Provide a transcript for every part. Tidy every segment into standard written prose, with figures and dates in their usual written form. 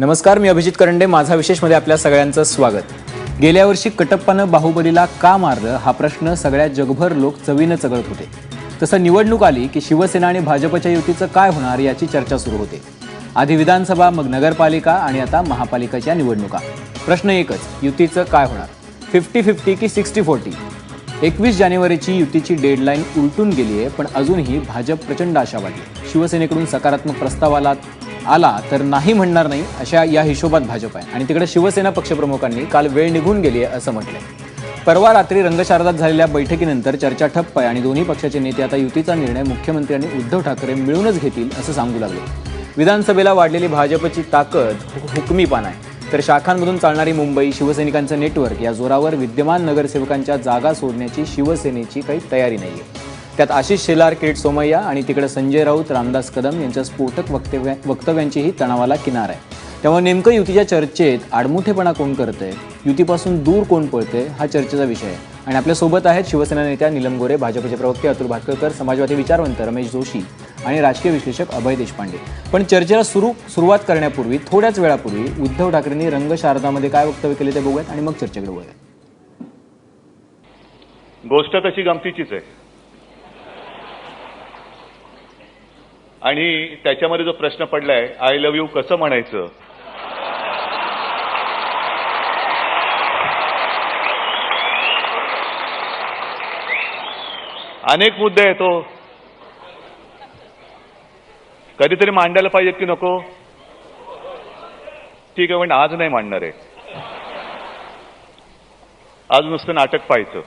नमस्कार, मी अभिजित करंडे. माझा विशेषमध्ये आपल्या सगळ्यांचं स्वागत. गेल्या वर्षी कटप्पानं बाहुबलीला का मारलं हा प्रश्न सगळ्या जगभर लोक चवीनं चघळत होते. तसं निवडणूक आली की शिवसेना आणि भाजपच्या युतीचं काय होणार याची चर्चा सुरू होते. आधी विधानसभा, मग नगरपालिका आणि आता महापालिकेच्या निवडणुका. प्रश्न एकच, युतीचं काय होणार? 50-50 की 60-40? 21 जानेवारीची युतीची डेडलाईन उलटून गेली आहे, पण अजूनही भाजप प्रचंड आशावादी. शिवसेनेकडून सकारात्मक प्रस्ताव आला तर नाही म्हणणार नाही अशा या हिशोबात भाजप आहे. आणि तिकडे शिवसेना पक्षप्रमुखांनी काल वेळ निघून गेली आहे असं म्हटलंय. परवा रात्री रंगशारदात झालेल्या बैठकीनंतर चर्चा ठप्प आहे आणि दोन्ही पक्षाचे नेते आता युतीचा निर्णय मुख्यमंत्री आणि उद्धव ठाकरे मिळूनच घेतील असं सांगू लागले. विधानसभेला वाढलेली भाजपची ताकद हुकमीपान आहे, तर शाखांमधून चालणारी मुंबई, शिवसैनिकांचं नेटवर्क या जोरावर विद्यमान नगरसेवकांच्या जागा सोडण्याची शिवसेनेची काही तयारी नाही आहे. त्यात आशिष शेलार, किरीट सोमय्या आणि तिकडे संजय राऊत, रामदास कदम यांच्या स्फोटक वक्तव्यांचीही तणावाला किनार आहे. त्यामुळे नेमकं युतीच्या चर्चेत आडमुठेपणा कोण करतंय, युतीपासून दूर कोण पळतंय हा चर्चेचा विषय आहे. आणि आपल्यासोबत आहेत शिवसेना नेत्या नीलम गोरे, भाजपचे प्रवक्ते अतुल भातखळकर, समाजवादी विचारवंत रमेश जोशी आणि राजकीय विश्लेषक अभय देशपांडे. पण चर्चेला सुरुवात करण्यापूर्वी थोड्याच वेळापूर्वी उद्धव ठाकरेंनी रंगशारदामध्ये काय वक्तव्य केले ते बघूयात आणि मग चर्चेकडे वळूयात. गोष्ट तशी गमतीचीच आहे आणि त्याच्यामध्ये जो प्रश्न पडलाय, आय लव्ह यू कसं म्हणायचं, अनेक मुद्दे आहेत. तो कधीतरी मांडायला पाहिजेत की नको? ठीक आहे, पण आज नाही मांडणार आहे. आज नुसतं नाटक पाहायचं,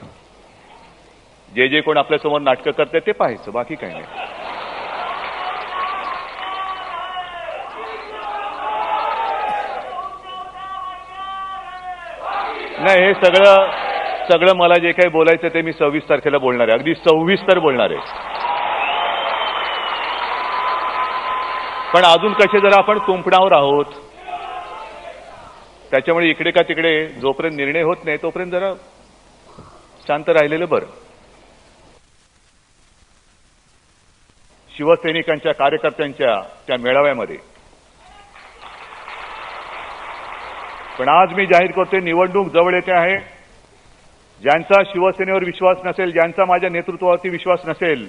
जे कोण आपल्यासमोर नाटकं करते ते पाहायचं, बाकी काही नाही. नाही, हे सगळं मला जे काही बोलायचं ते मी 26 तारखेला बोलणार आहे, अगदी 26 बोलणार आहे. पण अजून कसे जरा आपण कुंपणावर आहोत, त्याच्यामुळे इकडे का तिकडे जोपर्यंत निर्णय होत नाही तोपर्यंत जरा शांत राहिलेलं बरं. शिवसैनिकांच्या कार्यकर्त्यांच्या त्या मेळाव्यामध्ये पण आज मी जाहीर करतोय, निवडणूक जवळ येते आहे. ज्यांचा शिवसेनेवर विश्वास नसेल, ज्यांचा माझ्या नेतृत्वावरती विश्वास नसेल,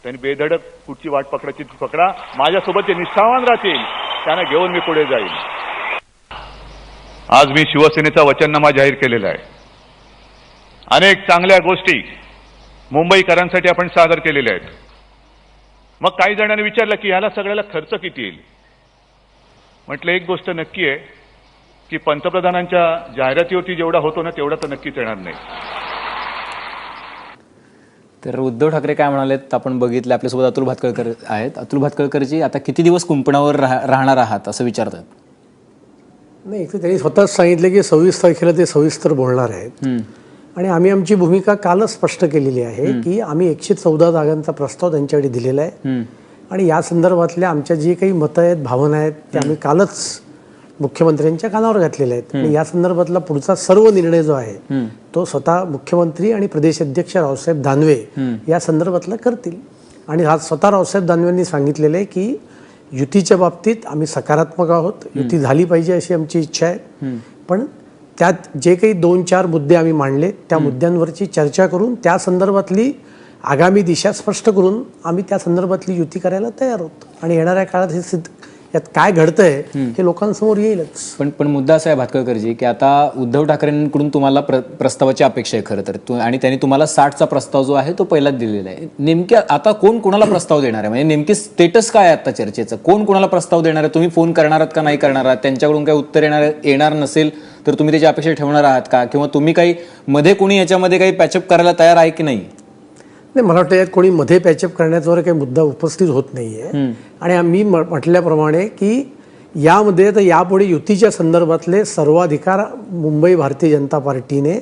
त्यांनी बेधडक कुठची वाट पकडायची ती पकडा. माझ्यासोबत जे निष्ठावान राहतील त्यांना घेऊन मी पुढे जाईल. आज मी शिवसेनेचा वचननामा जाहीर केलेला आहे. अनेक चांगल्या गोष्टी मुंबईकरांसाठी आपण सादर केलेल्या आहेत. मग काही जणांनी विचारलं की ह्याला सगळ्याला खर्च किती येईल. म्हटलं एक गोष्ट नक्की आहे की पंतप्रधानांच्या जाहिरातीवरती जेवढा होतो ना तेवढा तर नक्कीच येणार नाही. तर उद्धव ठाकरे काय म्हणालेत आपण बघितलं. आपल्यासोबत अतुल भातखळकर आहेत. अतुल भातखळकरजी, आता किती दिवस कुंपणावर राहणार आहात असं विचारतात? नाही, तर त्यांनी स्वतःच सांगितलं की 26 तारखेला ते सविस्तर बोलणार आहेत. आणि आम्ही आमची भूमिका कालच स्पष्ट केलेली आहे की आम्ही 114 जागांचा प्रस्ताव त्यांच्याकडे दिलेला आहे आणि या संदर्भातल्या आमच्या जी काही मतं आहेत, भावना आहेत, ते आम्ही कालच मुख्यमंत्र्यांच्या कानावर घातलेले आहेत. आणि या संदर्भातला पुढचा सर्व निर्णय जो आहे तो स्वतः मुख्यमंत्री आणि प्रदेश अध्यक्ष रावसाहेब दानवे या संदर्भातला करतील. आणि आज स्वतः रावसाहेब दानवेंनी सांगितलेलं आहे की युतीच्या बाबतीत आम्ही सकारात्मक आहोत, युती झाली पाहिजे अशी आमची इच्छा आहे. पण त्यात जे काही 2-4 मुद्दे आम्ही मांडले त्या मुद्द्यांवरची चर्चा करून त्या संदर्भातली आगामी दिशा स्पष्ट करून आम्ही त्या संदर्भातली युती करायला तयार आहोत. आणि येणाऱ्या काळात हे यात काय घडतंय हे लोकांसमोर येईलच. पण मुद्दा असा आहे भातखळकरजी की आता उद्धव ठाकरेंकडून तुम्हाला प्रस्तावाची अपेक्षा आहे खरं तर, आणि त्यांनी तुम्हाला 60चा प्रस्ताव जो आहे तो पहिलाच दिलेला आहे. नेमक्या आता कोण कोणाला प्रस्ताव देणार आहे, म्हणजे नेमकी स्टेटस काय आहे आता चर्चेचं? कोण कोणाला प्रस्ताव देणार आहे? तुम्ही फोन करणार आहात का नाही करणार आहात? त्यांच्याकडून काही उत्तर येणार नसेल तर तुम्ही त्याची अपेक्षा ठेवणार आहात का? किंवा तुम्ही काही मध्ये कोणी याच्यामध्ये काही पॅचअप करायला तयार आहे की नाही? नाही, मला वाटतं यात कोणी मध्ये पॅचअप करण्याचा वगैरे काही मुद्दा उपस्थित होत नाहीये. आणि आम्ही म्हटल्याप्रमाणे की यामध्ये तर यापुढे युतीच्या संदर्भातले सर्वाधिकार मुंबई भारतीय जनता पार्टीने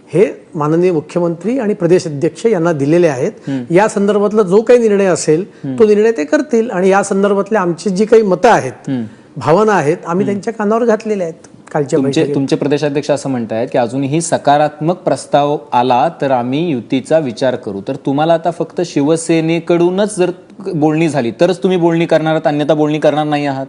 हे माननीय मुख्यमंत्री आणि प्रदेश अध्यक्ष यांना दिलेले आहेत. या संदर्भातला जो काही निर्णय असेल तो निर्णय ते करतील. आणि या संदर्भातल्या आमची जी काही मतं आहेत, भावना आहेत, आम्ही त्यांच्या कानावर घातलेल्या आहेत. तुमचे प्रदेशाध्यक्ष असं म्हणतायत की अजूनही सकारात्मक प्रस्ताव आला तर आम्ही युतीचा विचार करू. तर तुम्हाला आता फक्त शिवसेनेकडूनच जर बोलणी झाली तरच तुम्ही बोलणी करणार आहात, अन्यथा बोलणी करणार नाही आहात?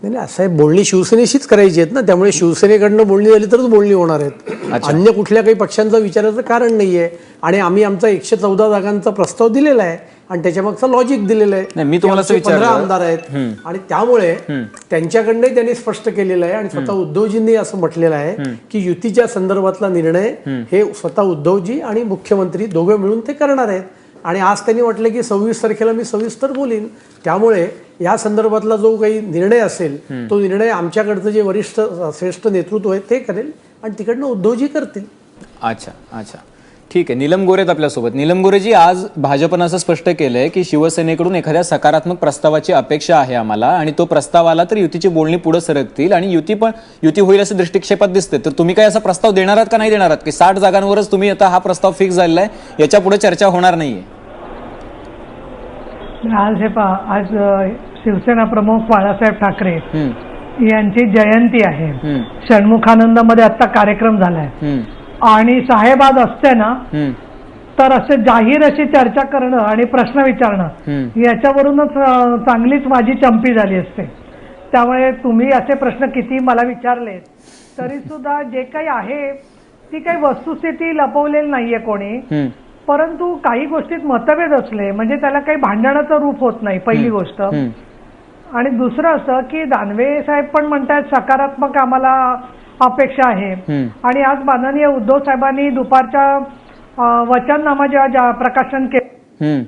नाही नाही, असं आहे, बोलणी शिवसेनेशीच करायची आहेत ना, त्यामुळे शिवसेनेकडनं बोलणी झाली तरच बोलणी होणार आहेत. अन्य कुठल्या काही पक्षांचा विचारायचं कारण नाहीये. आणि आम्ही आमचा 114 जागांचा प्रस्ताव दिलेला आहे आणि त्याच्यामागचं लॉजिक दिलेलं आहे. नाही, मी तुम्हाला असं 15 विचारलं. आमदार आहेत आणि त्यामुळे त्यांच्याकडनंही त्यांनी स्पष्ट केलेलं आहे आणि स्वतः उद्धवजींनी असं म्हटलेलं आहे की युतीच्या संदर्भातला निर्णय हे स्वतः उद्धवजी आणि मुख्यमंत्री दोघे मिळून ते करणार आहेत. आणि आज त्यांनी म्हटलं की 26 तारखेला मी सविस्तर बोलीन. त्यामुळे या संदर्भातला जो काही निर्णय असेल तो निर्णय आमच्याकडचं जे वरिष्ठ श्रेष्ठ नेतृत्व आहे ते करेल आणि तिकडनं उद्धवजी करतील. अच्छा अच्छा, ठीक आहे. नीलम गोरे आहेत आपल्यासोबत. नीलम गोरेजी, आज भाजपनं असं स्पष्ट केलंय की शिवसेनेकडून एखाद्या सकारात्मक प्रस्तावाची अपेक्षा आहे आम्हाला आणि तो प्रस्ताव आला तर युतीची बोलणी पुढे सरकतील आणि युती होईल असं दृष्टिक्षेपात दिसते. तर तुम्ही काय असा प्रस्ताव देणार आहात का नाही देणार आहात की 60 जागांवरच तुम्ही आता हा प्रस्ताव फिक्स झालेला आहे, याच्या पुढे चर्चा होणार नाहीये? आज हे पहा, आज शिवसेना प्रमुख बाळासाहेब ठाकरे यांची जयंती आहे. षण्मुखानंदमध्ये आता कार्यक्रम झालाय आणि साहेब आज असते ना तर असे जाहीर अशी चर्चा करणं आणि प्रश्न विचारणं याच्यावरूनच चांगलीच माझी चंपी झाली असते. त्यामुळे तुम्ही असे प्रश्न किती मला विचारलेत तरी सुद्धा जे काही आहे ती काही वस्तुस्थिती लपवलेली नाहीये कोणी. परंतु काही गोष्टीत मतभेद असले म्हणजे त्याला काही भांडणाचं रूप होत नाही, पहिली गोष्ट. आणि दुसरं असं की दानवे साहेब पण म्हणतात सकारात्मक आम्हाला अपेक्षा आहे आणि आज माननीय उद्धव साहेबांनी दुपारच्या वचननामा जेव्हा प्रकाशन केलं,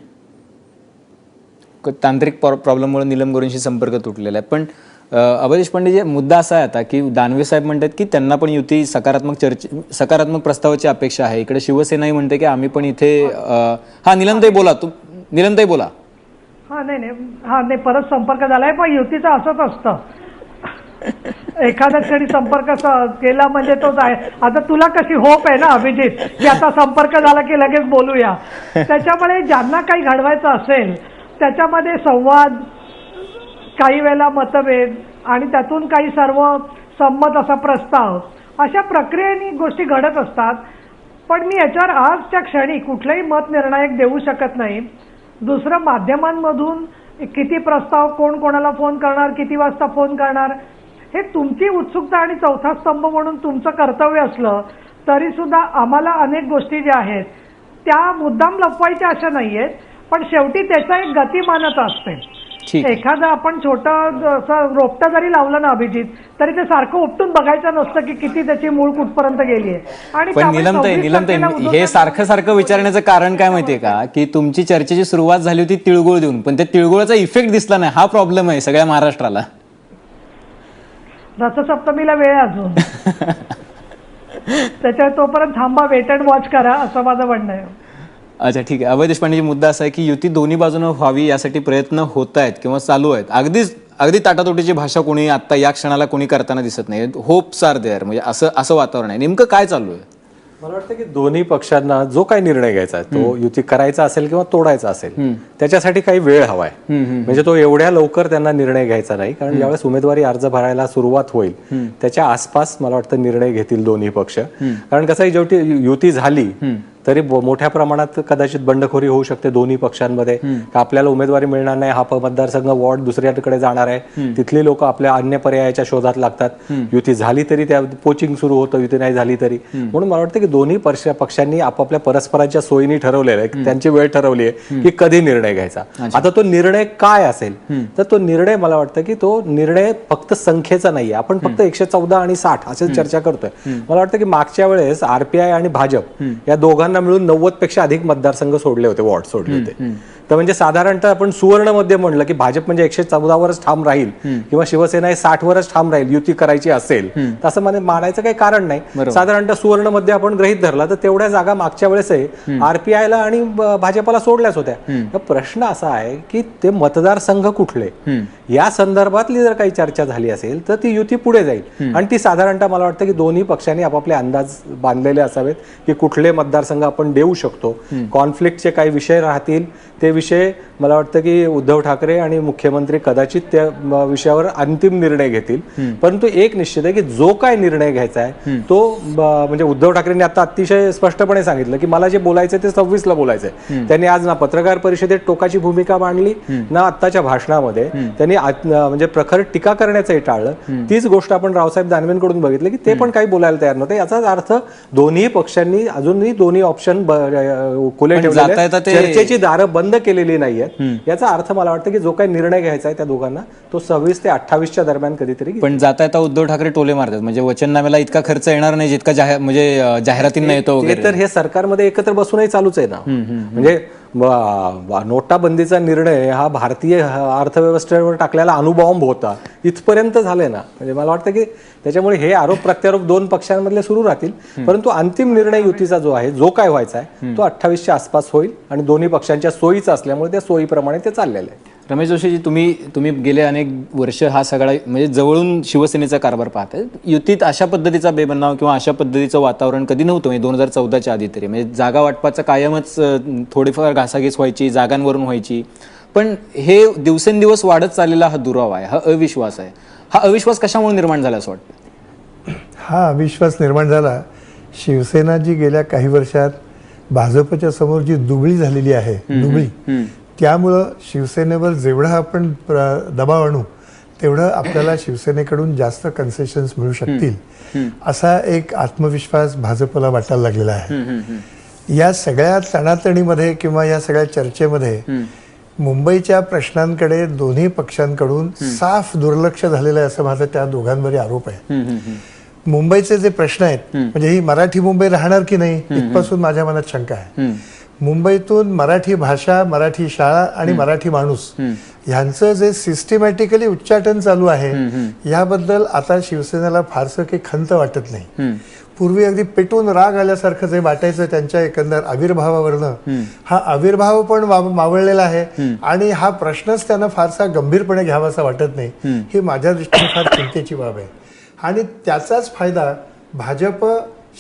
तांत्रिक प्रॉब्लेममुळे नीलम गोरेंशी संपर्क तुटलेला आहे. पण अभय देशपांडे, मुद्दा असा आहे आता की दानवे साहेब म्हणतात की त्यांना पण युती सकारात्मक प्रस्तावाची अपेक्षा आहे. इकडे शिवसेनाही म्हणते की आम्ही पण इथे नीलमताई बोला. नीलमताई बोला. नाही परत संपर्क झालाय. पण युतीचं असंच असतं, एखाद्या क्षणी संपर्क केला म्हणजे तो आता तुला कशी होप आहे ना अभिजित की आता संपर्क झाला की लगेच बोलूया. त्याच्यामुळे ज्यांना काही घडवायचं असेल त्याच्यामध्ये संवाद, काही वेळेला मतभेद आणि त्यातून काही सर्व संमत असा प्रस्ताव, अशा प्रक्रियेने गोष्टी घडत असतात. पण मी याच्यावर आजच्या क्षणी कुठलंही मत निर्णायक देऊ शकत नाही. दुसरं, माध्यमांमधून किती प्रस्ताव, कोण कोणाला फोन करणार, किती वाजता फोन करणार, हे तुमची उत्सुकता आणि चौथा स्तंभ म्हणून तुमचं कर्तव्य असलं तरी सुद्धा आम्हाला अनेक गोष्टी ज्या आहेत त्या मुद्दाम लपवायच्या अशा नाहीयेत. पण शेवटी त्याचा एक गतिमानच असते. एखादं आपण छोटं असं रोपटं जरी लावलं ना अभिजित तरी ते सारखं उपटून बघायचं नसतं की किती त्याची मूळ कुठपर्यंत गेली आहे. आणि पण नीलमताई, हे सारखं विचारण्याचं कारण काय माहितीये का की तुमची चर्चेची सुरुवात झाली होती तिळगुळ देऊन, पण त्या तिळगुळाचा इफेक्ट दिसला नाही. हा प्रॉब्लेम आहे सगळ्या महाराष्ट्राला. रथसप्तमीला वेळ अजून त्याच्यावर तोपर्यंत थांबा, वेट अँड वॉच करा, असं माझं म्हणणं आहे. अच्छा, ठीक आहे. अभय देशपांडेजी, मुद्दा असा आहे की युती दोन्ही बाजूनं व्हावी यासाठी प्रयत्न होत आहेत किंवा चालू आहेत. अगदी ताटातोटीची भाषा कोणी आता या क्षणाला कोणी करताना दिसत नाही. होप्स आर देअर, म्हणजे असं वातावरण आहे. नेमकं काय चालू आहे? मला वाटतं की दोन्ही पक्षांना जो काही निर्णय घ्यायचा आहे तो युती करायचा असेल किंवा तोडायचा असेल त्याच्यासाठी काही वेळ हवाय. म्हणजे तो एवढ्या लवकर त्यांना निर्णय घ्यायचा नाही, कारण ज्यावेळेस उमेदवारी अर्ज भरायला सुरुवात होईल त्याच्या आसपास मला वाटतं निर्णय घेतील दोन्ही पक्ष. कारण कसं आहे, जेवढी युती झाली तरी मोठ्या प्रमाणात कदाचित बंडखोरी होऊ शकते दोन्ही पक्षांमध्ये. आपल्याला उमेदवारी मिळणार नाही, हा मतदारसंघ वॉर्ड दुसऱ्याकडे जाणार आहे, तिथली लोक आपल्या अन्य पर्यायाच्या शोधात लागतात. युती झाली तरी त्या पोचिंग सुरू होतं, युती नाही झाली तरी. म्हणून मला वाटतं की दोन्ही पक्षांनी आपापल्या परस्परांच्या सोयीने ठरवलेलं आहे, त्यांची वेळ ठरवली आहे की कधी निर्णय घ्यायचा. आता तो निर्णय काय असेल तर तो निर्णय मला वाटतं की तो निर्णय फक्त संख्येचा नाहीये. आपण फक्त 114 आणि 60 अशी चर्चा करतोय. मला वाटतं की मागच्या वेळेस आरपीआय आणि भाजप या दोघांना मिळून 90 पेक्षा अधिक मतदारसंघ सोडले होते, वॉर्ड सोडले होते. तर म्हणजे साधारणतः आपण सुवर्णमध्ये म्हणलं की भाजप म्हणजे 114 वरच ठाम राहील किंवा शिवसेना 60 वरच ठाम राहील युती करायची असेल, तसं मानायचं काही कारण नाही. साधारणतः सुवर्णमध्ये आपण गृहीत धरला तर तेवढ्या जागा मागच्या वेळेस आरपीआयला आणि भाजपला सोडल्याच होत्या. प्रश्न असा आहे की ते मतदारसंघ कुठले या संदर्भातली जर काही चर्चा झाली असेल तर ती युती पुढे जाईल. आणि ती साधारणतः मला वाटतं की दोन्ही पक्षांनी आपापले अंदाज बांधलेले असावेत की कुठले मतदारसंघ आपण देऊ शकतो. कॉन्फ्लिक्टचे काही विषय राहतील ते विषय मला वाटतं की उद्धव ठाकरे आणि मुख्यमंत्री कदाचित त्या विषयावर अंतिम निर्णय घेतील. परंतु एक निश्चित आहे की जो काय निर्णय घ्यायचा आहे तो म्हणजे उद्धव ठाकरेंनी आता अतिशय स्पष्टपणे सांगितलं की मला जे बोलायचं ते 26ला बोलायचंय. त्यांनी आज ना पत्रकार परिषदेत टोकाची भूमिका मांडली ना आत्ताच्या भाषणामध्ये त्यांनी म्हणजे प्रखर टीका करण्याचंही टाळलं. तीच गोष्ट आपण रावसाहेब दानवेंकडून बघितलं की ते पण काही बोलायला तयार नव्हते. याचाच अर्थ दोन्ही पक्षांनी अजूनही दोन्ही ऑप्शन खुले ठेवले, चर्चेची दारं बंद केलेली नाहीयेत. याचा अर्थ मला वाटतं की जो काही निर्णय घ्यायचा आहे त्या दोघांना तो 26 ते 28च्या दरम्यान कधीतरी. पण जाता येता उद्धव ठाकरे टोले मारतात, म्हणजे वचननाम्याला इतका खर्च येणार नाही जितका म्हणजे जाहिरातींना येतो वगैरे. तर हे सरकारमध्ये एकत्र बसूनही चालूच आहे ना. म्हणजे नोटाबंदीचा निर्णय हा भारतीय अर्थव्यवस्थेवर टाकलेला अणुबॉम्ब होता, इथपर्यंत झालंय ना. म्हणजे मला वाटतं की त्याच्यामुळे हे आरोप प्रत्यारोप दोन पक्षांमधले सुरू राहतील. परंतु अंतिम निर्णय युतीचा जो आहे, जो काय व्हायचा आहे तो 28च्या आसपास होईल आणि दोन्ही पक्षांच्या सोयीचा असल्यामुळे त्या सोयीप्रमाणे ते चाललेलं आहे. रमेश जोशीजी, तुम्ही गेले अनेक वर्ष हा सगळा म्हणजे जवळून शिवसेनेचा कारभार पाहताय. युतीत अशा पद्धतीचा बेबनाव किंवा अशा पद्धतीचं वातावरण कधी नव्हतं, म्हणजे 2014च्या आधी तरी. म्हणजे जागा वाटपाचं कायमच थोडीफार घासाघीस व्हायची, जागांवरून व्हायची. पण हे दिवसेंदिवस वाढत चाललेला हा दुरावा आहे, हा अविश्वास आहे. हा अविश्वास कशामुळे निर्माण झाला असं वाटतं? हा अविश्वास निर्माण झाला, शिवसेना जी गेल्या काही वर्षात भाजपच्या समोर जी दुबळी झालेली आहे, त्यामुळं शिवसेनेवर जेवढा आपण दबाव आणू तेवढं आपल्याला शिवसेनेकडून जास्त कन्सेशन्स मिळू शकतील असा एक आत्मविश्वास भाजपला वाटायला लागलेला आहे. या सगळ्या तणातणीमध्ये किंवा या सगळ्या चर्चेमध्ये मुंबईच्या प्रश्नांकडे दोन्ही पक्षांकडून साफ दुर्लक्ष झालेलं आहे असं माझा त्या दोघांवरही आरोप आहे. मुंबईचे जे प्रश्न आहेत, म्हणजे ही मराठी मुंबई राहणार की नाही इथपासून माझ्या मनात शंका आहे. मुंबईतून मराठी भाषा, मराठी शाळा आणि मराठी माणूस ह्यांचं जे सिस्टमॅटिकली उच्चाटन चालू आहे याबद्दल आता शिवसेनेला फारसं काही खंत वाटत नाही. पूर्वी अगदी पेटून राग आल्यासारखं जे वाटायचं त्यांच्या एकंदर आविर्भावावरनं, हा आविर्भाव पण मावळलेला आहे आणि हा प्रश्नच त्यांना फारसा गंभीरपणे घ्यावासा वाटत नाही. ही माझ्या दृष्टीने फार चिंतेची बाब आहे. आणि त्याचाच फायदा भाजप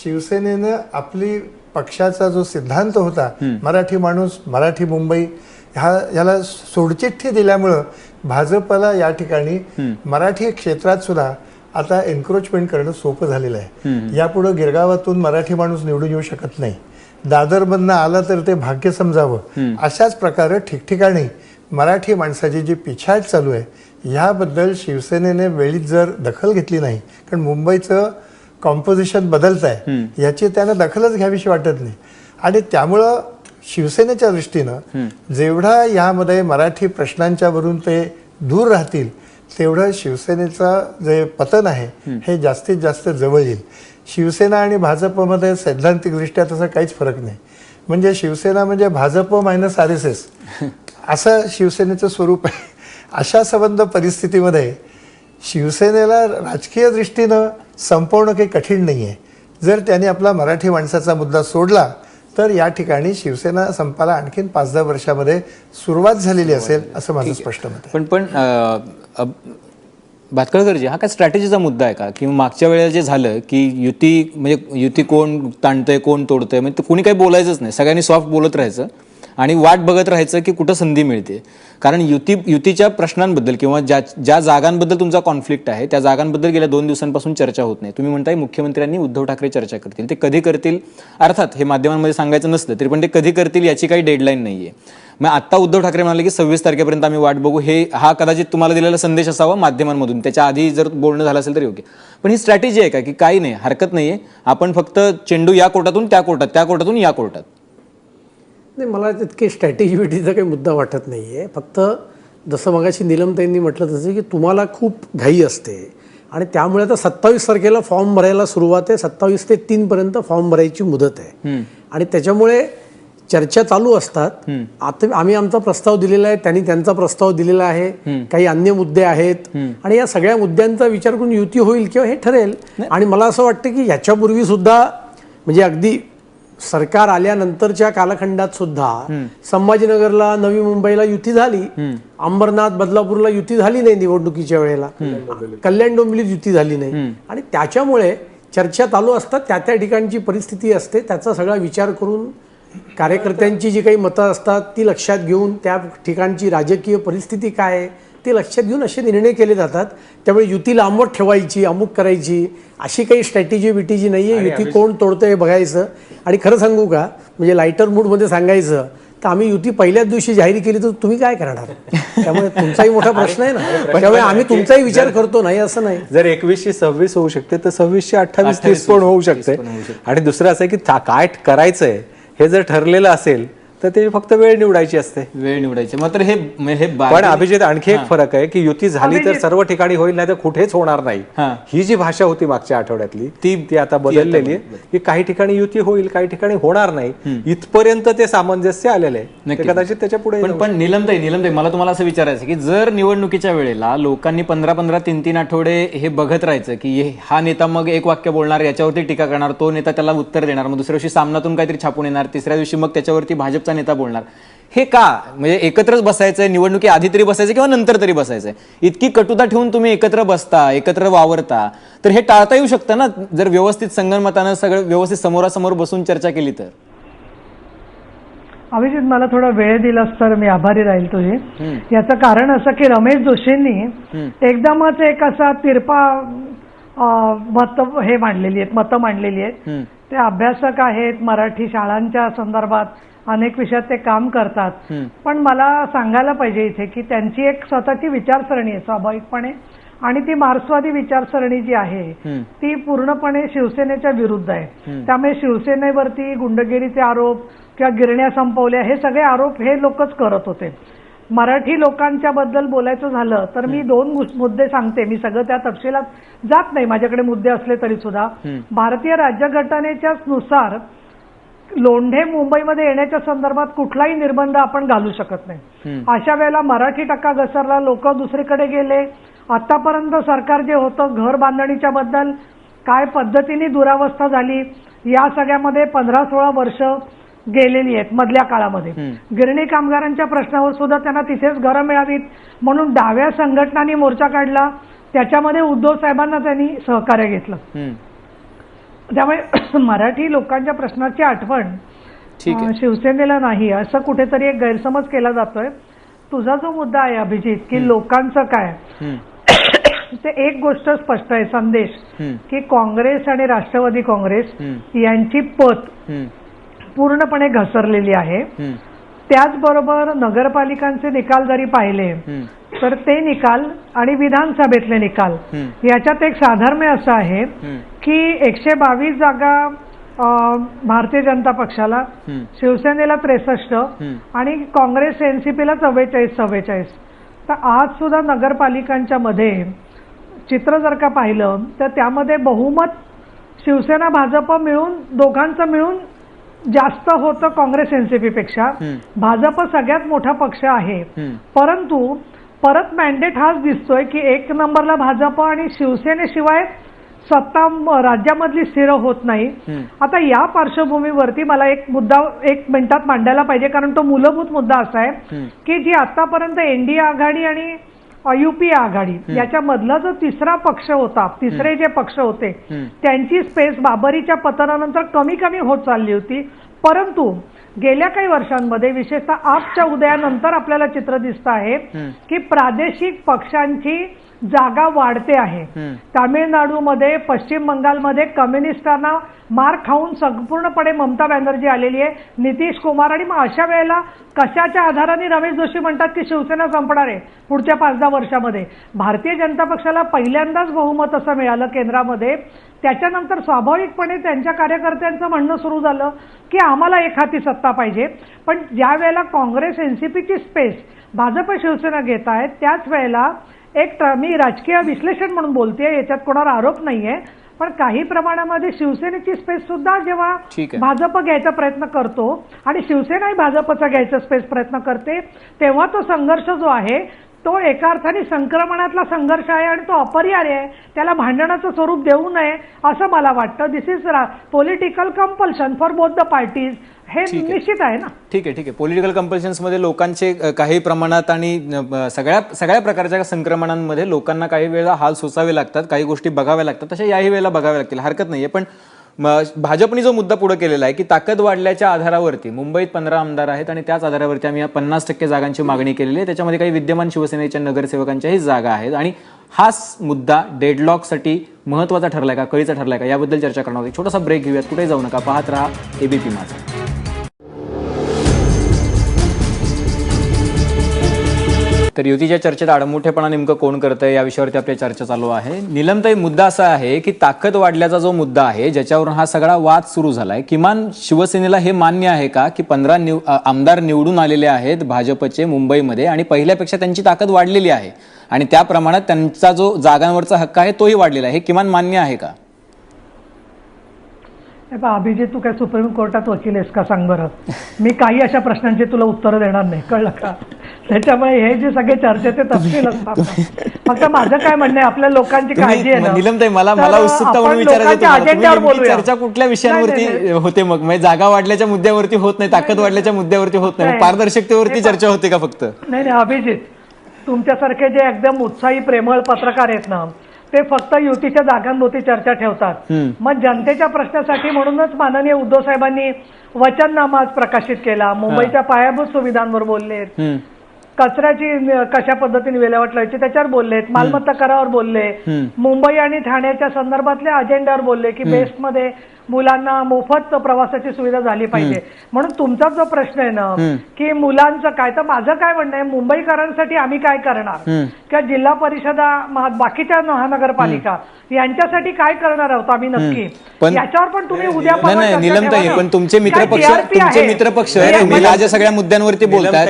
शिवसेनेनं आपली पक्षाचा जो सिद्धांत होता मराठी माणूस, मराठी मुंबई, ह्याला सोडचिठ्ठी दिल्यामुळं भाजपला या ठिकाणी मराठी क्षेत्रात सुद्धा आता एन्क्रोचमेंट करणं सोपं झालेलं आहे. यापुढे गिरगावातून मराठी माणूस निवडून येऊ शकत नाही. दादरमधनं आला तर ते भाग्य समजावं. अशाच प्रकारे ठिकठिकाणी मराठी माणसाची जी पिछाट चालू आहे ह्याबद्दल शिवसेनेने वेळीच जर दखल घेतली नाही, कारण मुंबईचं कॉम्पोजिशन बदलत आहे याची त्यांना दखलच घ्यावीशी वाटत नाही. आणि त्यामुळं शिवसेनेच्या दृष्टीनं जेवढा यामध्ये मराठी प्रश्नांच्या वरून ते दूर राहतील तेवढं शिवसेनेचं जे पतन आहे हे जास्तीत जास्त जवळ येईल. शिवसेना आणि भाजपमध्ये सैद्धांतिकदृष्ट्या तसा काहीच फरक नाही. म्हणजे शिवसेना म्हणजे भाजप मायनस RSS असं शिवसेनेचं स्वरूप आहे. अशा संबंध परिस्थितीमध्ये शिवसेनेला राजकीय दृष्टीनं संपवणं काही कठीण नाही आहे. जर त्यांनी आपला मराठी माणसाचा मुद्दा सोडला तर या ठिकाणी शिवसेना संपाला आणखीन 5-10 वर्षामध्ये सुरुवात झालेली असेल असं माझं स्पष्ट मत आहे. पण भातखळकरजी, हा काय स्ट्रॅटेजीचा मुद्दा आहे का? किंवा मागच्या वेळेला जे झालं की युती कोण ताणतंय कोण तोडतंय, म्हणजे कोणी काही बोलायचंच नाही, सगळ्यांनी सॉफ्ट बोलत राहायचं आणि वाट बघत राहायचं की कुठं संधी मिळते. कारण युतीच्या प्रश्नांबद्दल किंवा ज्या जागांबद्दल तुमचा कॉन्फ्लिक्ट आहे त्या जागांबद्दल गेल्या 2 दिवसांपासून चर्चा होत नाही. तुम्ही म्हणताय मुख्यमंत्र्यांनी उद्धव ठाकरे चर्चा करतील, ते कधी करतील अर्थात हे माध्यमांमध्ये सांगायचं नसलं तरी पण ते कधी करतील याची काही डेडलाईन नाहीये. मग आता उद्धव ठाकरे म्हणाले की 26 तारखेपर्यंत आम्ही वाट बघू, हा कदाचित तुम्हाला दिलेला संदेश असावा माध्यमांमधून, त्याच्या आधी जर बोलणं झालं असेल तर योग्य. पण ही स्ट्रॅटेजी आहे का की काही नाही, हरकत नाहीये, आपण फक्त चेंडू या कोर्टातून त्या कोर्टात, त्या कोर्टातून या कोर्टात? नाही, मला तितके स्ट्रॅटेजी बिटीचा काही मुद्दा वाटत नाही आहे. फक्त जसं मगाशी नीलमताईंनी म्हटलं तसं की तुम्हाला खूप घाई असते आणि त्यामुळे आता 27 तारखेला फॉर्म भरायला सुरुवात आहे. 27 ते 3 पर्यंत फॉर्म भरायची मुदत आहे आणि त्याच्यामुळे चर्चा चालू असतात. आता आम्ही आमचा प्रस्ताव दिलेला आहे, त्यांनी त्यांचा प्रस्ताव दिलेला आहे, काही अन्य मुद्दे आहेत आणि या सगळ्या मुद्द्यांचा विचार करून युती होईल किंवा हे ठरेल. आणि मला असं वाटतं की याच्यापूर्वी सुद्धा म्हणजे अगदी सरकार आल्यानंतरच्या कालखंडात सुद्धा संभाजीनगरला, नवी मुंबईला युती झाली, अंबरनाथ, बदलापूरला युती झाली नाही निवडणुकीच्या वेळेला, कल्याण डोंबिवलीत युती झाली नाही. आणि त्याच्यामुळे चर्चा चालू असतात, त्या ठिकाणची परिस्थिती असते, त्याचा सगळा विचार करून कार्यकर्त्यांची जी काही मतं असतात ती लक्षात घेऊन त्या ठिकाणची राजकीय परिस्थिती काय आहे ते लक्षात घेऊन असे निर्णय केले जातात. त्यामुळे युती लांबवत ठेवायची, अमुक करायची अशी काही स्ट्रॅटेजी बिटीजी नाही आहे. युती कोण तोडतं हे बघायचं. आणि खरं सांगू का, म्हणजे लाईटर मूडमध्ये सांगायचं तर आम्ही युती पहिल्याच दिवशी जाहीर केली तर तुम्ही काय करणार? त्यामुळे तुमचाही मोठा प्रश्न आहे ना. त्यामुळे आम्ही तुमचाही विचार करतो, नाही असं नाही. जर 2126 होऊ शकते तर 2628-30 पण होऊ शकते. आणि दुसरं असं आहे की काय करायचंय हे जर ठरलेलं असेल तर ते फक्त वेळ निवडायची असते. वेळ निवडायची. मात्र हे पण अभिजित आणखी एक फरक आहे की युती झाली तर सर्व ठिकाणी होईल, नाही तर कुठेच होणार नाही. ही जी भाषा होती मागच्या आठवड्यातली ती आता बदललेली आहे की काही ठिकाणी युती होईल, काही ठिकाणी होणार नाही. इथपर्यंत ते सामंजस्य आलेले आहे. ते कदाचित त्याच्या पुढे पण निलमताई मला तुम्हाला असं विचारायचं की जर निवडणुकीच्या वेळेला लोकांनी 15-15, 3-3 आठवडे हे बघत राहायचं की हा नेता मग एक वाक्य बोलणार, याच्यावरती टीका करणार, तो नेता त्याला उत्तर देणार, मग दुसऱ्या दिवशी सामनातून काहीतरी छापून येणार, तिसऱ्या दिवशी मग त्याच्यावरती भाजपचा नेता बोलणार, हे का? म्हणजे एकत्रच बसायचंय, निवडणुकी आधी तरी बसायचं किंवा नंतर तरी बसायचंय? इतकी कटुता ठेवून तुम्ही एकत्र बसता, एकत्र वावरता, तर हे टाळता येऊ शकतं ना जर व्यवस्थित संगनमतानं सगळं व्यवस्थित समोरासमोर बसून चर्चा केली तर. अभिजित, मला थोडा वेळ दिलास तर मी आभारी राहील तुझी. याचं कारण असं की रमेश जोशींनी एकदमच एक असा तिरपा मतं मांडलेली आहेत. ते अभ्यासक आहेत, मराठी शाळांच्या संदर्भात अनेक विषयात ते काम करतात. पण मला सांगायला पाहिजे इथे की त्यांची एक स्वतःची विचारसरणी आहे स्वाभाविकपणे, आणि ती मार्क्सवादी विचारसरणी जी आहे ती पूर्णपणे शिवसेनेच्या विरुद्ध आहे. त्यामुळे शिवसेनेवरती गुंडगिरीचे आरोप किंवा गिरण्या संपवल्या हे सगळे आरोप हे लोकच करत होते. मराठी लोकांच्या बद्दल बोलायचं झालं तर मी 2 मुद्दे सांगते. मी सगळं त्या तपशिलात जात नाही, माझ्याकडे मुद्दे असले तरी सुद्धा. भारतीय राज्यघटनेच्या नुसार लोंढे मुंबईमध्ये येण्याच्या संदर्भात कुठलाही निर्बंध आपण घालू शकत नाही. अशा वेळेला मराठी टक्का घसरला, लोक दुसरीकडे गेले. आतापर्यंत सरकार जे होतं घर बांधणीच्या बद्दल काय पद्धतीने दुरावस्था झाली, या सगळ्यामध्ये 15-16 वर्ष गेलेली आहेत. मधल्या काळामध्ये गिरणी कामगारांच्या प्रश्नावर सुद्धा त्यांना तिथेच घरं मिळावीत म्हणून डाव्या संघटनांनी मोर्चा काढला. त्याच्यामध्ये उद्धव साहेबांना त्यांनी सहकार्य घेतलं. त्यामुळे मराठी लोकांच्या प्रश्नाची आठवण शिवसेनेला नाही, असं कुठेतरी एक गैरसमज केला जातोय. तुझा जो मुद्दा आहे अभिजित की लोकांचं काय, ते एक गोष्ट स्पष्ट आहे, संदेश, की काँग्रेस आणि राष्ट्रवादी काँग्रेस यांची पत पूर्णपणे घसरलेली आहे. त्याचबरोबर नगरपालिकांचे निकाल जरी पाहिले तर ते निकाल आणि विधानसभेतले निकाल याच्यात एक साधर्म्य असं आहे की 122 जागा भारतीय जनता पक्षाला, शिवसेनेला 63 आणि काँग्रेस एनसीपीला 44. तर आज सुद्धा नगरपालिकांच्या मध्ये चित्र जर का पाहिलं तर त्यामध्ये बहुमत शिवसेना भाजप मिळून दोघांचं मिळून जास्त होतं काँग्रेस एनसीपी पेक्षा. भाजप सगळ्यात मोठा पक्ष आहे, परंतु परत मॅन्डेट हाच दिसतोय की 1 नंबरला भाजप आणि शिवसेनेशिवाय सत्ता राज्यामधली स्थिर होत नाही. आता या पार्श्वभूमीवरती मला एक मुद्दा 1 मिनिटात मांडायला पाहिजे, कारण तो मूलभूत मुद्दा असा आहे की जी आतापर्यंत एनडीए आघाडी आणि युपीए आघाडी याच्यामधला जो तिसरा पक्ष होता, तिसरे जे पक्ष होते त्यांची स्पेस बाबरीच्या पतनानंतर कमी कमी होत चालली होती. परंतु गेल्या काही वर्षांमध्ये विशेषतः आपच्या उदयानंतर आपल्याला चित्र दिसतं आहे की प्रादेशिक पक्षांची जागा वाढते आहे. तामिळनाडूमध्ये, पश्चिम बंगालमध्ये कम्युनिस्टांना मार खाऊन संपूर्णपणे ममता बॅनर्जी आलेली आहे, नितीश कुमार. आणि मग अशा वेळेला कशाच्या आधाराने रमेश जोशी म्हणतात की शिवसेना संपणार आहे पुढच्या 5-10 वर्षामध्ये? भारतीय जनता पक्षाला पहिल्यांदाच बहुमत असं मिळालं केंद्रामध्ये. त्याच्यानंतर स्वाभाविकपणे त्यांच्या कार्यकर्त्यांचं म्हणणं सुरू झालं की आम्हाला एक हाती सत्ता पाहिजे. पण ज्या वेळेला काँग्रेस एनसीपीची स्पेस भाजप शिवसेना घेत आहेत त्याच वेळेला मी राजकीय विश्लेषण म्हणून बोलतेय, याच्यात कोणावर आरोप नाहीये, पण काही प्रमाणामध्ये शिवसेनेची स्पेस सुद्धा जेव्हा भाजप घ्यायचा प्रयत्न करतो आणि शिवसेनाही भाजपचा घ्यायचा स्पेस प्रयत्न करते, तेव्हा तो संघर्ष जो आहे तो एका अर्थाने संक्रमणातला संघर्ष आहे आणि तो अपरिहार्य आहे. त्याला भांडणाचं स्वरूप देऊ नये असं मला वाटतं. This is political compulsion for both the parties, हे निश्चित आहे ना. ठीक आहे. पॉलिटिकल कंपल्शन्स मध्ये लोकांचे काही प्रमाणात आणि सगळ्या प्रकारच्या संक्रमणांमध्ये लोकांना काही वेळा हाल सोसावे लागतात, काही गोष्टी बघाव्या लागतात, तशा याही वेळेला बघाव्या लागतील, हरकत नाहीये. पण भाजपने जो मुद्दा पुढे केलेला आहे की ताकद वाढल्याच्या आधारावरती मुंबईत 15 आमदार आहेत आणि त्याच आधारावरती आम्ही 50% जागांची मागणी केलेली आहे, त्याच्यामध्ये काही विद्यमान शिवसेनेच्या नगरसेवकांच्याही जागा आहेत आणि हाच मुद्दा डेडलॉकसाठी महत्वाचा ठरलाय का, कळीचा ठरलाय का, याबद्दल चर्चा करणार आहोत. छोटासा ब्रेक घेऊयात, कुठे जाऊ नका, पाहत राहा एबीपी माझा. तर युतीच्या चर्चेत आडमुठेपणा नेमकं कोण करतंय या विषयावरती आपली चर्चा चालू आहे. नीलमताई, मुद्दा असा आहे की ताकद वाढल्याचा जो मुद्दा आहे ज्याच्यावरून हा सगळा वाद सुरू झालाय, किमान शिवसेनेला हे मान्य आहे का की 15 आमदार निवडून आलेले आहेत भाजपचे मुंबईमध्ये आणि पहिल्यापेक्षा त्यांची ताकद वाढलेली आहे आणि त्या प्रमाणात त्यांचा जो जागांवरचा हक्क आहे तोही वाढलेला आहे, हे किमान मान्य आहे का? अभिजित, तू काय सुप्रीम कोर्टात वकील आहेस का सांग बरं. मी काही अशा प्रश्नांची तुला उत्तरं देणार नाही, कळलं का. त्याच्यामुळे हे जे सगळे चर्चेचे तपशील असतात फक्त माझं काय म्हणणं आहे, आपल्या लोकांची काळजी आहे ना. नीलमताई, मला उत्सुकता म्हणून विचारायचं, चर्चा कुठल्या विषयांवरती होते मग? म्हणजे जागा वाढल्याच्या मुद्द्यावरती होत नाही, ताकद वाढल्याच्या मुद्द्यावरती होत नाही, पारदर्शकतेवरती चर्चा होते का फक्त? नाही अभिजित, तुमच्यासारखे जे एकदम उत्साही प्रेमळ पत्रकार आहेत ना ते फक्त युतीच्या जागांभोवती चर्चा ठेवतात. मग जनतेच्या प्रश्नासाठी म्हणूनच माननीय उद्धव साहेबांनी वचननामा आज प्रकाशित केला. मुंबईच्या पायाभूत सुविधांवर बोललेत, कचऱ्याची कशा पद्धतीने विल्हेवाट लावायची त्याच्यावर बोललेत, मालमत्ता करावर बोलले, मुंबई आणि ठाण्याच्या संदर्भातल्या अजेंड्यावर बोलले की बेस्टमध्ये मुलांना मोफत प्रवासाची सुविधा झाली पाहिजे. म्हणून तुमचा जो प्रश्न आहे ना की मुलांचं काय, तर माझं काय म्हणणं आहे, मुंबईकरांसाठी आम्ही काय करणार किंवा जिल्हा परिषदा बाकीच्या महानगरपालिका यांच्यासाठी काय करणार आहोत आम्ही नक्की, याच्यावर पण तुम्ही उद्या नीलमताई, पण तुमचे मित्रपक्ष या सगळ्या मुद्द्यांवरती बोलतात.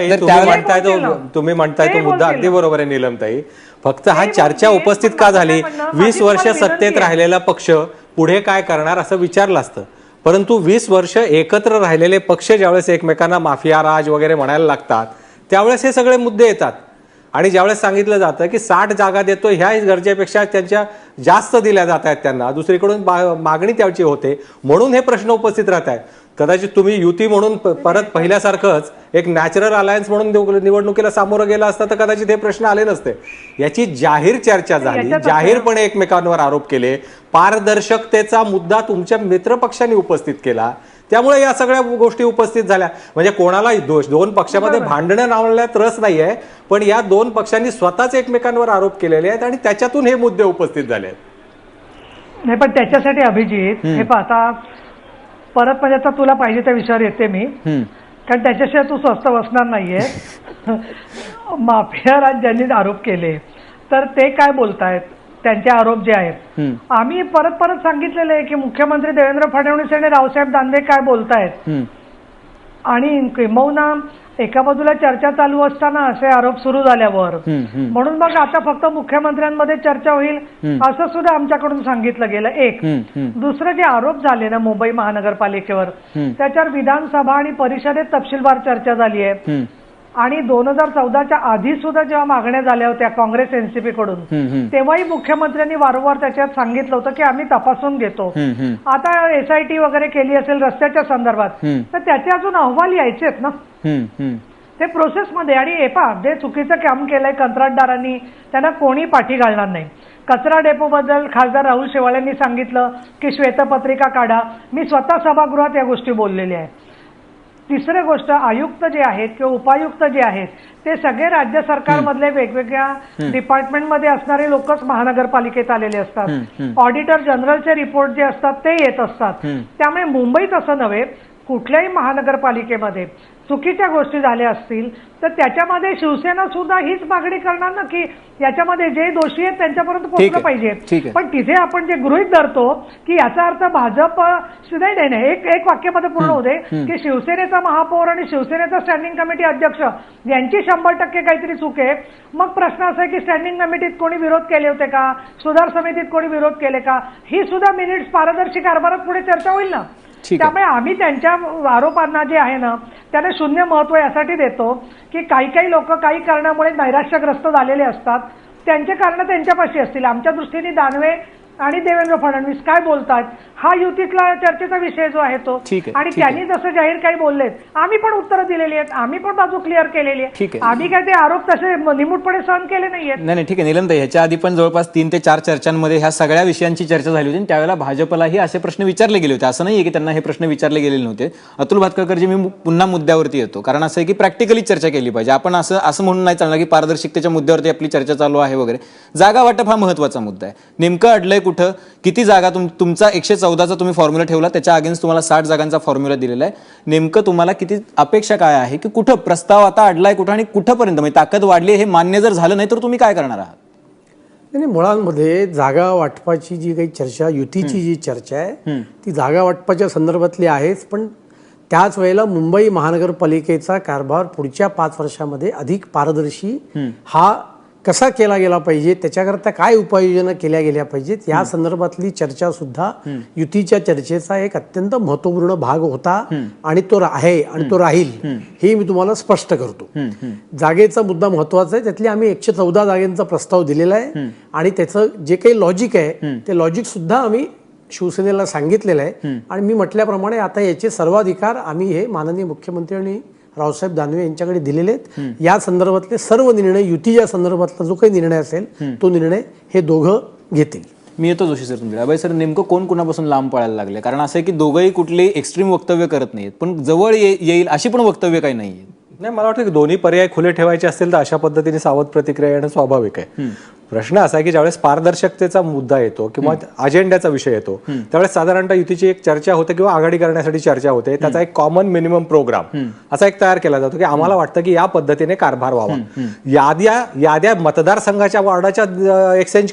तुम्ही म्हणताय तो मुद्दा अगदी बरोबर आहे नीलमताई, फक्त हा चर्चा उपस्थित का झाली? 20 वर्ष सत्तेत राहिलेला पक्ष पुढे काय करणार असं विचारलं असतं, परंतु 20 वर्ष एकत्र राहिलेले पक्ष ज्यावेळेस एकमेकांना माफिया राज वगैरे म्हणायला लागतात त्यावेळेस हे सगळे मुद्दे येतात. आणि ज्यावेळेस सांगितलं जातं की 60 जागा देतो, ह्या गरजेपेक्षा त्यांच्या जास्त दिल्या जात आहेत त्यांना, दुसरीकडून मागणी त्याची होते, म्हणून हे प्रश्न उपस्थित राहत आहेत. कदाचित तुम्ही युती म्हणून परत पहिल्यासारखंच एक नॅचरल अलायन्स म्हणून निवडणुकीला सामोरं गेला असता तर कदाचित हे प्रश्न आले नसते. याची जाहीर चर्चा झाली, जाहीरपणे एकमेकांवर आरोप केले, पारदर्शकतेचा मुद्दा तुमच्या मित्रपक्षांनी उपस्थित केला, त्यामुळे या सगळ्या गोष्टी उपस्थित झाल्या. म्हणजे कोणाला दोन पक्षामध्ये भांडणं लावण्यात रस नाहीये, पण या दोन पक्षांनी स्वतःच एकमेकांवर आरोप केलेले आहेत आणि त्याच्यातून हे मुद्दे उपस्थित झाले आहेत. नाही, पण त्याच्यासाठी अभिजित हे पाहता परत म्हणजे आता तुला पाहिजे त्या विषयावर येते मी, कारण त्याच्याशिवाय तू स्वस्त बसणार नाहीये. माफिया राज ज्यांनी आरोप केले तर ते काय बोलतायत, त्यांचे आरोप जे आहेत, आम्ही परत परत सांगितलेले आहे की मुख्यमंत्री देवेंद्र फडणवीस आणि रावसाहेब दानवे काय बोलतायत, आणि किंबहुना एका बाजूला चर्चा चालू असताना असे आरोप सुरू झाल्यावर म्हणून मग आता फक्त मुख्यमंत्र्यांमध्ये चर्चा होईल असं सुद्धा आमच्याकडून सांगितलं गेलं. एक दुसरं जे आरोप झाले ना मुंबई महानगरपालिकेवर, त्याच्यावर विधानसभा आणि परिषदेत तपशीलवार चर्चा झाली आहे. आणि 2014च्या आधी सुद्धा जेव्हा मागण्या झाल्या होत्या काँग्रेस एनसीपी कडून, तेव्हाही मुख्यमंत्र्यांनी वारंवार त्याच्यात सांगितलं होतं की आम्ही तपासून घेतो. आता एसआयटी वगैरे केली असेल रस्त्याच्या संदर्भात तर त्याचे अजून अहवाल यायचे आहेत ना, ते प्रोसेसमध्ये. आणि जे चुकीचं काम केलंय कंत्राटदारांनी त्यांना कोणी पाठी घालणार नाही. कचरा डेपो बद्दल खासदार राहुल शेवाळ्यांनी सांगितलं की श्वेतपत्रिका काढा, मी स्वतः सभागृहात या गोष्टी बोललेल्या आहेत. तिसरी गोष्ट, आयुक्त जे आहेत किंवा उपायुक्त जे आहेत ते सगळे राज्य सरकारमधले वेगवेगळ्या डिपार्टमेंटमध्ये असणारे लोकच महानगरपालिकेत आलेले असतात. ऑडिटर जनरलचे रिपोर्ट जे असतात ते येत असतात. त्यामुळे मुंबईत असं नव्हे, कुठल्याही महानगरपालिकेमध्ये चुकीच्या गोष्टी झाल्या असतील तर त्याच्यामध्ये शिवसेना सुद्धा हीच मागणी करणार ना की याच्यामध्ये जे दोषी आहेत त्यांच्यापर्यंत पोहोचलं पाहिजे. पण तिथे आपण जे गृहीत धरतो की याचा अर्थ भाजप नाही, एक वाक्यामध्ये पूर्ण होते की शिवसेनेचा महापौर आणि शिवसेनेचा स्टँडिंग कमिटी अध्यक्ष यांची 100% काहीतरी चूक आहे. मग प्रश्न असा आहे की स्टँडिंग कमिटीत कोणी विरोध केले होते का, सुधार समितीत कोणी विरोध केले का, ही सुद्धा मिनिट्स पारदर्शी कारभारात पुढे चर्चा होईल ना. त्यामुळे आम्ही त्यांच्या आरोपांना जे आहे ना त्याने शून्य महत्व यासाठी देतो की काही लोक काही कारणामुळे नैराश्यग्रस्त झालेले असतात, त्यांचे कारण त्यांच्यापाशी असतील. आमच्या दृष्टीने दानवे आणि देवेंद्र फडणवीस काय बोलतात हा युतीतला चर्चेचा विषय जो आहे तो. ठीक आहे, आणि ठीक आहे. त्यांनी जसं जाहीर काही बोललेत आम्ही पण उत्तरं दिलेली आहेत, आम्ही पण बाजू क्लिअर केलेली ठीक आहे. आहे. आम्ही काय ते आरोप तसे निमूटपणे सहन केले नाहीयेत. नाही ठीक आहे नीलमताई, ह्याच्या आधी पण जवळपास 3 ते 4 चर्चांमध्ये ह्या सगळ्या विषयांची चर्चा झाली होती आणि त्यावेळेला भाजपलाही असे प्रश्न विचारले गेले होते. असं नाहीये की त्यांना हे प्रश्न विचारले गेलेले नव्हते. अतुल भातखळकरजी, मी पुन्हा मुद्द्यावरती येतो, कारण असं आहे की प्रॅक्टिकली चर्चा केली पाहिजे. आपण असं म्हणून नाही चालणार की पारदर्शकतेच्या मुद्द्यावरती आपली चर्चा चालू आहे वगैरे. जागा वाटप हा महत्वाचा मुद्दा आहे. नेमकं अडलंय कुठं, किती जागा तुमचा 114चा तुम्ही फॉर्म्युला ठेवला, त्याच्या अगेन्स्ट तुम्हाला 60 जागांचा फॉर्म्युला दिलेला आहे. नेमकं तुम्हाला किती अपेक्षा काय आहे, की कुठं प्रस्ताव आता अडलाय कुठं आणि कुठंपर्यंत म्हणजे ताकद वाढली, हे मान्य जर झालं नाही तर तुम्ही काय करणार आहात? नाही, मुळांमध्ये जागा वाटपाची जी काही चर्चा, युतीची जी चर्चा आहे ती जागा वाटपाच्या संदर्भातली आहेच, पण त्याच वेळेला मुंबई महानगरपालिकेचा कारभार पुढच्या 5 वर्षामध्ये अधिक पारदर्शी हा कसा केला गेला पाहिजे, त्याच्याकरता काय उपाययोजना केल्या गेल्या पाहिजेत, या संदर्भातली चर्चा सुद्धा युतीच्या चर्चेचा एक अत्यंत महत्वपूर्ण भाग होता आणि तो आहे आणि तो राहील, हे मी तुम्हाला स्पष्ट करतो. जागेचा मुद्दा महत्वाचा आहे. त्यातली आम्ही 114 जागेचा प्रस्ताव दिलेला आहे आणि त्याचं जे काही लॉजिक आहे ते लॉजिक सुद्धा आम्ही शिवसेनेला सांगितलेलं आहे. आणि मी म्हटल्याप्रमाणे आता याचे सर्वाधिकार आम्ही हे माननीय मुख्यमंत्री आणि रावसाहेब दानवे यांच्याकडे दिलेले आहेत. या संदर्भातले सर्व निर्णय, युतीच्या संदर्भातला जो काही निर्णय असेल तो निर्णय हे दोघं घेतील. मी येतो जोशी सर तुमच्याकडे. अभय सर, नेमकं कोण कुणापासून लांब पळायला लागले? कारण असं आहे की दोघंही कुठली एक्स्ट्रीम वक्तव्य करत नाहीत, पण जवळ येईल अशी पण वक्तव्य काही नाहीये. नाही, मला वाटतं की दोन्ही पर्याय खुले ठेवायचे असतील तर अशा पद्धतीने सावध प्रतिक्रिया येणं स्वाभाविक आहे. प्रश्न असा आहे की ज्यावेळेस पारदर्शकतेचा मुद्दा येतो किंवा अजेंड्याचा विषय येतो त्यावेळेस साधारणतः युतीची एक चर्चा होते किंवा आघाडी करण्यासाठी चर्चा होते. त्याचा एक कॉमन मिनिमम प्रोग्राम असा एक तयार केला जातो की आम्हाला वाटतं की या पद्धतीने कारभार व्हावा. याद्या मतदारसंघाच्या वार्डाच्या एक्सचेंज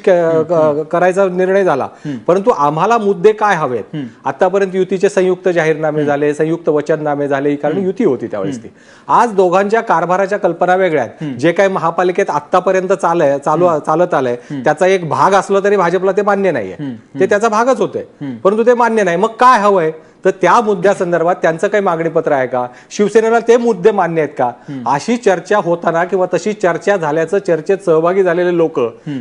करायचा निर्णय झाला, परंतु आम्हाला मुद्दे काय हवेत. आतापर्यंत युतीचे संयुक्त जाहीरनामे झाले, संयुक्त वचननामे झाले, कारण युती होती त्यावेळेस ती. आज दोघांच्या कारभाराच्या कल्पना वेगळ्या आहेत. जे काही महापालिकेत आतापर्यंत चालत आलंय त्याचा एक भाग असला तरी भाजपला ते मान्य नाहीये. ते त्याचा भागच होते, परंतु ते मान्य नाही. मग काय हवंय, तर त्या मुद्द्यासंदर्भात त्यांचं काही मागणी पत्र आहे का, शिवसेनेला ते मुद्दे मान्य आहेत का, अशी चर्चा होताना किंवा तशी चर्चा झाल्याचं चर्चेत सहभागी झालेले लोक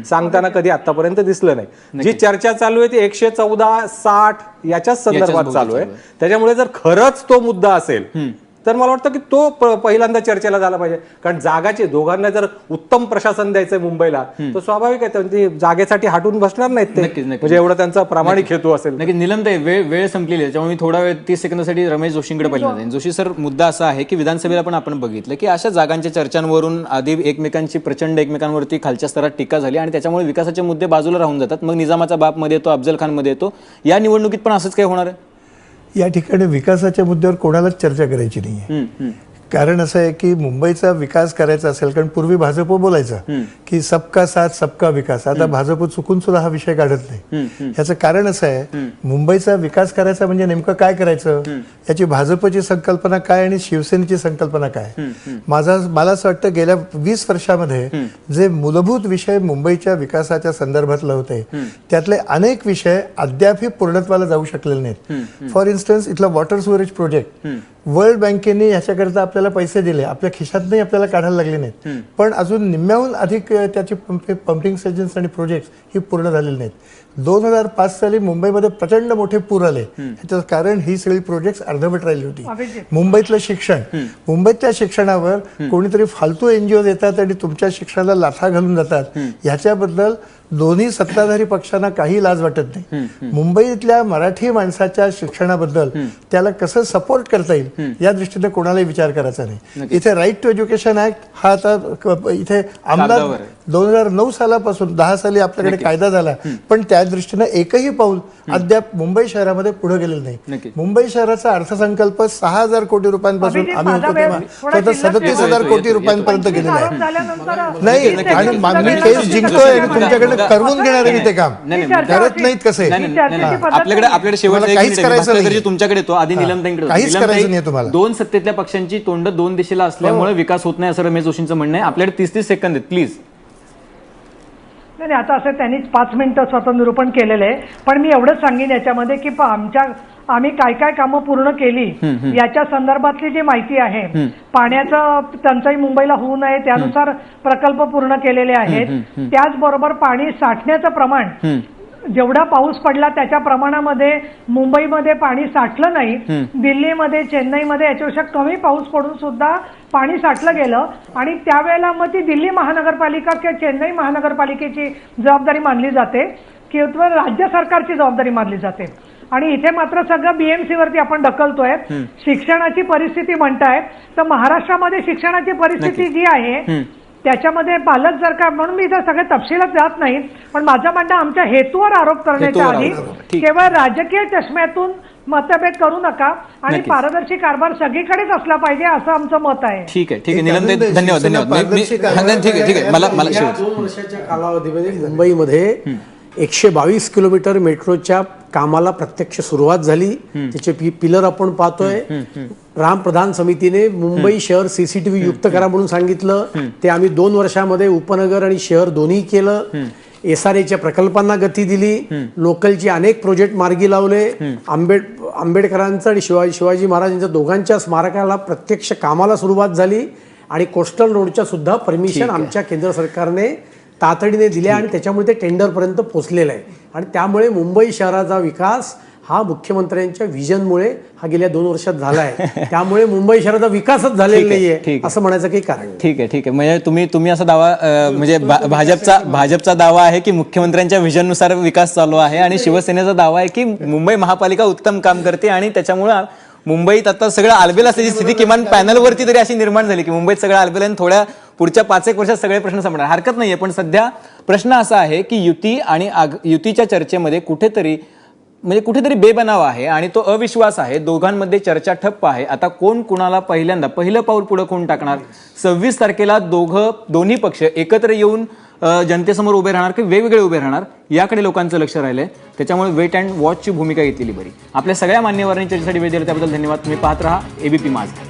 सांगताना कधी आतापर्यंत दिसलं नाही. जी चर्चा चालू आहे ती 114, 60 याच्याच संदर्भात चालू आहे. त्याच्यामुळे जर खरंच तो मुद्दा असेल तर मला वाटतं की तो पहिल्यांदा चर्चेला झाला पाहिजे. कारण जागाचे दोघांना जर उत्तम प्रशासन द्यायचंय मुंबईला तर स्वाभाविक आहे त्यांची जागेसाठी हटून बसणार नाहीत ते. म्हणजे एवढा त्यांचा प्रामाणिक हेतू असेल. नक्कीच. नीलमताई, वेळ संपलेली आहे, त्यामुळे मी थोडा वेळ 30 सेकंदासाठी रमेश जोशींकडे पहिल्यांदा जाईन. जोशी सर, मुद्दा असा आहे की विधानसभेला पण आपण बघितलं की अशा जागांच्या चर्चांवरून आधी एकमेकांची प्रचंड एकमेकांवरती खालच्या स्तरात टीका झाली आणि त्याच्यामुळे विकासाचे मुद्दे बाजूला राहून जातात. मग निजामाचा बाप मध्ये येतो, अफजल खान मध्ये येतो. या निवडणुकीत पण असंच काय होणार आहे? या ठिकाणी विकासाच्या मुद्द्यावर कोणालाच चर्चा करायची नाहीये. कारण असं आहे की मुंबईचा विकास करायचा असेल, कारण पूर्वी भाजप बोलायचं की सबका साथ सबका विकास. आता भाजप चुकून सुद्धा हा विषय काढत नाही. याचं कारण असं आहे, मुंबईचा विकास करायचा म्हणजे नेमकं काय करायचं, याची भाजपची संकल्पना काय आणि शिवसेनेची संकल्पना काय. मला असं वाटतं गेल्या 20 वर्षामध्ये जे मूलभूत विषय मुंबईच्या विकासाच्या संदर्भातले होते त्यातले अनेक विषय अद्यापही पूर्णत्वाला जाऊ शकलेले नाहीत. फॉर इन्स्टन्स, इथला वॉटर स्टोरेज प्रोजेक्ट वर्ल्ड बँकेने ह्याच्याकरता आपल्याला पैसे दिले, आपल्या खिशातही आपल्याला काढायला लागले नाहीत, पण अजून निम्म्याहून अधिक त्याची पंपिंग स्टेशन्स आणि प्रोजेक्ट्स ही पूर्ण झालेली नाहीत. 2005 साली मुंबईमध्ये प्रचंड मोठे पूर आले. ह्याचं कारण ही सगळी प्रोजेक्ट्स अर्धवट राहिली होती. मुंबईतलं शिक्षण, मुंबईतल्या शिक्षणावर कोणीतरी फालतू एनजीओ येतात आणि तुमच्या शिक्षणाला लाथा घालून जातात. ह्याच्याबद्दल दोन्ही सत्ताधारी पक्षांना काही लाज वाटत नाही. मुंबईतल्या मराठी माणसाच्या शिक्षणाबद्दल त्याला कसं सपोर्ट करता येईल या दृष्टीने कोणालाही विचार करायचा नाही. इथे राईट टू एज्युकेशन ऍक्ट हा आता इथे आमदार 2009 सालापासून 10 साली आपल्याकडे कायदा झाला, पण त्या दृष्टीने एकही पाऊल अद्याप मुंबई शहरामध्ये पुढे गेलेलं नाही. मुंबई शहराचा अर्थसंकल्प 6,000 कोटी रुपयांपासून आम्ही होतो तेव्हा 37,000 कोटी रुपयांपर्यंत गेलेला आहे. नाही, आणि मागणी केस जिंकतोय आणि तुमच्याकडे करवून घेणार आहे ते काम करत नाहीत. कसे आपल्याकडे शेवटचं काहीच करायचं नाही. तुमच्याकडे तो आधी निलमताईंकडे काहीच करायचं नाही तुम्हाला. दोन सत्तेतल्या पक्षांची तोंड दोन दिशेला असल्यामुळे विकास होत नाही असं रमेश जोशींचं म्हणणं आहे. आपल्याकडे 30 सेकंद आहेत, प्लीज. नाही, आता असं त्यांनी 5 मिनिटं स्वतः निरूपण केलेलं आहे, पण मी एवढंच सांगेन याच्यामध्ये की आम्ही काय काय कामं पूर्ण केली याच्या संदर्भातली जी माहिती आहे, पाण्याचं टंचाई मुंबईला होऊ नये त्यानुसार प्रकल्प पूर्ण केलेले आहेत. त्याचबरोबर पाणी साठण्याचं प्रमाण जेवढा पाऊस पडला त्याच्या प्रमाणामध्ये मुंबईमध्ये पाणी साठलं नाही. दिल्लीमध्ये, चेन्नईमध्ये याच्यापेक्षा कमी पाऊस पडून सुद्धा पाणी साठलं गेलं आणि त्यावेळेला मग ती दिल्ली महानगरपालिका किंवा चेन्नई महानगरपालिकेची जबाबदारी मानली जाते किंवा राज्य सरकारची जबाबदारी मानली जाते. आणि इथे मात्र सगळं बीएमसी वरती आपण ढकलतोय. शिक्षणाची परिस्थिती म्हणताय तर महाराष्ट्रामध्ये शिक्षणाची परिस्थिती जी आहे त्याच्यामध्ये पालक जर का, म्हणून मी इथं सगळे तपशिलात जात नाही, पण माझं म्हणणं आमच्या हेतूवर आरोप करण्याच्या आधी केवळ राजकीय चष्म्यातून मतभेद करू नका आणि पारदर्शी कारभार सगळीकडेच असला पाहिजे असं आमचं मत आहे. ठीक आहे निलमताई, धन्यवाद. ठीक आहे मला 2 वर्षाच्या कालावधीमध्ये मुंबईमध्ये 122 किलोमीटर मेट्रोच्या कामाला प्रत्यक्ष सुरुवात झाली. त्याचे पिलर आपण पाहतोय. राम प्रधान समितीने मुंबई शहर सीसीटीव्ही युक्त करा म्हणून सांगितलं. ते आम्ही 2 वर्षामध्ये उपनगर आणि शहर दोन्ही केलं. SRAच्या प्रकल्पांना गती दिली. लोकलची अनेक प्रोजेक्ट मार्गी लावले. आंबेडकरांचं आणि शिवाजी महाराजांच्या दोघांच्या स्मारकाला प्रत्यक्ष कामाला सुरुवात झाली आणि कोस्टल रोडच्या सुद्धा परमिशन आमच्या केंद्र सरकारने तातडीने दिल्या आणि त्याच्यामुळे ते टेंडरपर्यंत पोहोचलेलं आहे. आणि त्यामुळे मुंबई शहराचा विकास हा मुख्यमंत्र्यांच्या व्हिजनमुळे हा गेल्या 2 वर्षात झाला आहे. त्यामुळे मुंबई शहराचा विकासच झालेला नाहीये असं म्हणायचं काही कारण नाही. ठीक आहे म्हणजे तुम्ही असा दावा म्हणजे भाजपचा दावा आहे की मुख्यमंत्र्यांच्या व्हिजननुसार विकास चालू आहे आणि शिवसेनेचा दावा आहे की मुंबई महापालिका उत्तम काम करते आणि त्याच्यामुळे मुंबईत आता सगळं आलबेल असल्याची स्थिती किमान पॅनलवरती तरी अशी निर्माण झाली की मुंबईत सगळं आलबेल आणि थोड्या पुढच्या 5-1 वर्षात सगळे प्रश्न संपणार. हरकत नाहीये, पण सध्या प्रश्न असा आहे की युती आणि युतीच्या चर्चेमध्ये कुठेतरी बेबनाव आहे आणि तो अविश्वास आहे. दोघांमध्ये चर्चा ठप्प आहे. आता कोण कुणाला पहिलं पाऊल पुढे कोण टाकणार? 26 तारखेला दोन्ही पक्ष एकत्र येऊन जनतेसमोर उभे राहणार की वेगवेगळे उभे राहणार याकडे लोकांचं लक्ष राहिलंय. त्याच्यामुळे वेट अँड वॉचची भूमिका घेतलेली बरी. आपल्या सगळ्या मान्यवरांनी चर्चेसाठी वेळ दिला त्याबद्दल धन्यवाद. तुम्ही पाहत राहा ABP माझा.